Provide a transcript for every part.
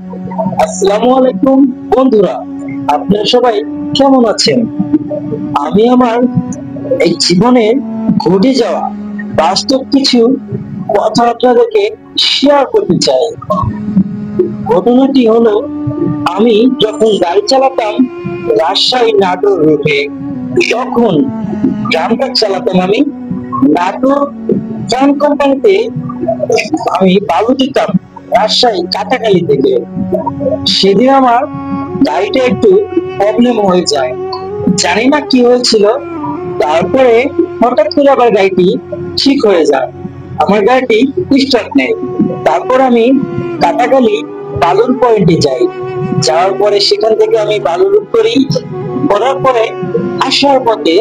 আসসালামু আলাইকুম বন্ধুরা, আপনারা সবাই কেমন আছেন? আমি আমার এই জীবনে ঘটে যাওয়া বাস্তব কিছু কথা আপনাদেরকে শেয়ার করতে চাই। ঘটনাটি হলো, আমি যখন গাড়ি চালাতাম রাজশাহী নাটোর রুটে, তখন গ্রামটা চালাতাম আমি নাটোর ট্রাম কোম্পানিতে। আমি বালু দিতাম রাজশাহী কাটাখালী থেকে। সেদিন আমার গাড়িটা একটু প্রবলেম হয়ে যায়, জানি না কি হয়েছিল। তারপরে হঠাৎ করে আবার গাড়িটি ঠিক হয়ে যায়, আমার গাড়িটি স্টার্ট নেয়। তারপর আমি কাটাখালী বালুর পয়েন্টে যাই। যাওয়ার পরে সেখান থেকে আমি বালু লোড করি। করার পরে আসার পথে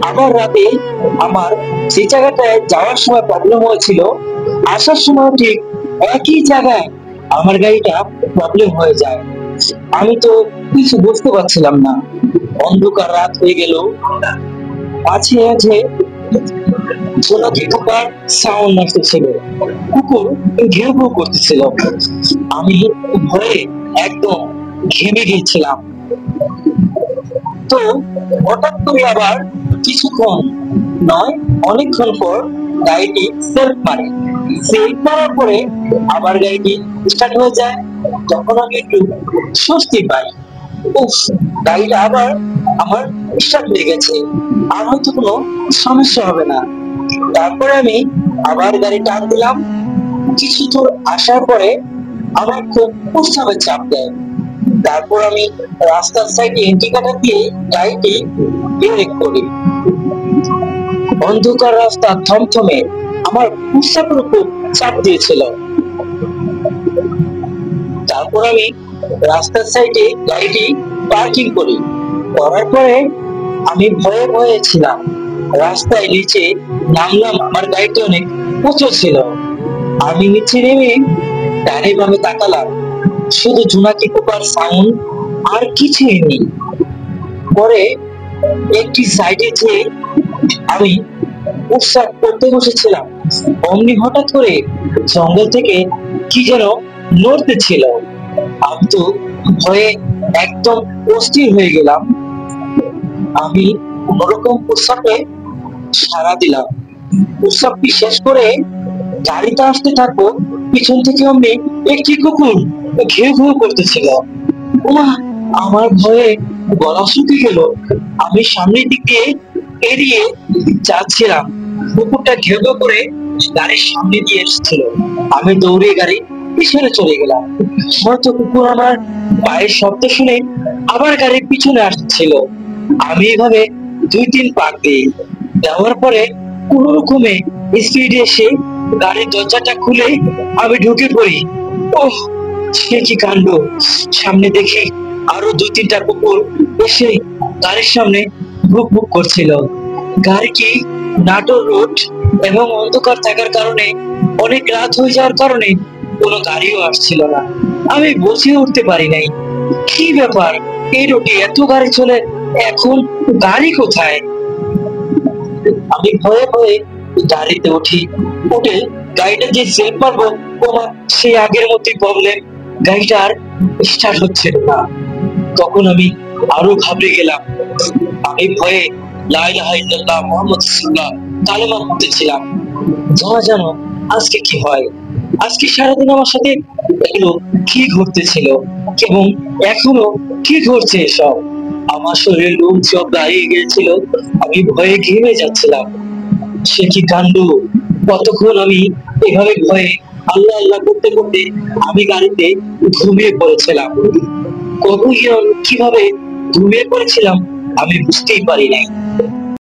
আবার রাতে আমার যে জায়গাটায় যাওয়ার সময় প্রবলেম হয়েছিল, আসার সময় ঠিক একই জায়গায় আমার গাড়িটা প্রবলেম হয়ে যায়। আমি তো কিছু বুঝতে পারছিলাম না। অন্ধকার রাত হয়ে গেল, মাঝে মাঝে জোনাকি পোকার সাউন্ড আসতেছিল, কুকুর ঘেউ ঘেউ করতেছিল। আমি ভয়ে একদম ঘেমে গিয়েছিলাম। তো হঠাৎ করে আবার কিছুক্ষণ নয়, অনেকক্ষণ পর গাড়িটি সেলফ মারে। সেলফ মারার পরে আবার গাড়িটি স্টার্ট হয়ে যায়। তখন আমি একটু স্বস্তি পাই। উফ, গাড়িটা আবার আমার স্টার্ট হয়ে গেছে, আর হয়তো কোনো সমস্যা হবে না। তারপরে আমি আবার গাড়ি টান দিলাম। কিছু দূর আসার পরে আমার খুব প্রস্রাবের চাপ দেয়। তারপর আমি রাস্তার সাইডে ইন্ডিকেটর দিয়ে গাড়িটি ব্রেক করি। অন্ধকার রাস্তা থমথমে, আমার প্রস্রাবের উপর চাপ দিয়েছিল। তারপর আমি রাস্তার সাইডে গাড়িটি পার্কিং করি। করার পরে আমি ভয়ে ভয়ে ছিলাম। রাস্তায় নিচে নামলাম, আমার গাড়িটি অনেক উঁচু ছিল। আমি নিচে নেমে ডানে বামে তাকালাম, শুধু জোনাকি পোকার সাউন্ড, আর কিছুই নেই। পরে একটি সাইডে যেয়ে আমি প্রস্রাব করতে বসেছিলাম, অমনি হঠাৎ করে জঙ্গল থেকে কি যেন নড়তে ছিল। আমি তো ভয়ে একদম অস্থির হয়ে গেলাম। আমি কোনোরকম প্রস্রাবে সাড়া দিলাম। প্রস্রাবটি শেষ করে গাড়িতে আসতে থাকবো, পিছন থেকে অমনি একটি কুকুর ঘেউ ঘেউ করতেছিল। ওমা, আমার ভয়ে গলা শুকিয়ে গেল। আমি সামনের দিক দিয়ে এড়িয়ে যাচ্ছিলাম, কুকুরটা ঘেউ ঘেউ করে গাড়ির সামনে দিয়ে এসেছিল। আমি দৌড়ে গাড়ি পিছনে চলে গেলাম। হয়তো কুকুর আমার পায়ের শব্দ শুনে আবার গাড়ির পিছনে আসছিল। আমি এভাবে 2-3 পাক দিই। দেওয়ার পরে কোন রকমে স্পিডে এসে গাড়ির দরজাটা খুলে আমি ঢুকে পড়ি। ওহ, সে কি কাণ্ড! সামনে দেখি আরো 2-3টা কুকুর এসে গাড়ির সামনে ভুক ভুক করছিল। গাড়ি কি নাটোর রোড এবং অন্ধকার থাকার কারণে, অনেক রাত হয়ে যাওয়ার কারণে কোনো গাড়িও আসছিল না। আমি বুঝে উঠতে পারি নাই কি ব্যাপার, এই রোডে এত গাড়ি চলে, এখন গাড়ি কোথায়? আমি ভয়ে ভয়ে গাড়িতে উঠি। উঠে গাড়িটা যে সেলফ মারবো, ওমা, সেই আগের মতোই প্রবলেম, গাড়িটা আর স্টার্ট হচ্ছে না। তখন আমি আরো ঘাবড়ে গেলাম। আমি ভয়ে লা ইলাহা ইল্লাল্লাহ মুহাম্মদ রাসূলুল্লাহ কালেমা পড়তেছিলাম। জানো আজকে কি হয়? আজকে সারাদিন আমার সাথে এগুলো কি ঘটতেছিল এবং এখনো কি ঘটছে এসব? আমার শরীরে লোম সব দাঁড়িয়ে গিয়েছিল, আমি ভয়ে ঘেমে যাচ্ছিলাম। সে কি কাণ্ড! কতক্ষণ আমি এভাবে ভয়ে আল্লাহ আল্লাহ করতে করতে আমি গাড়িতে ঘুমিয়ে পড়েছিলাম। কখন কিভাবে ঘুমিয়ে পড়েছিলাম আমি বুঝতেই পারি নাই।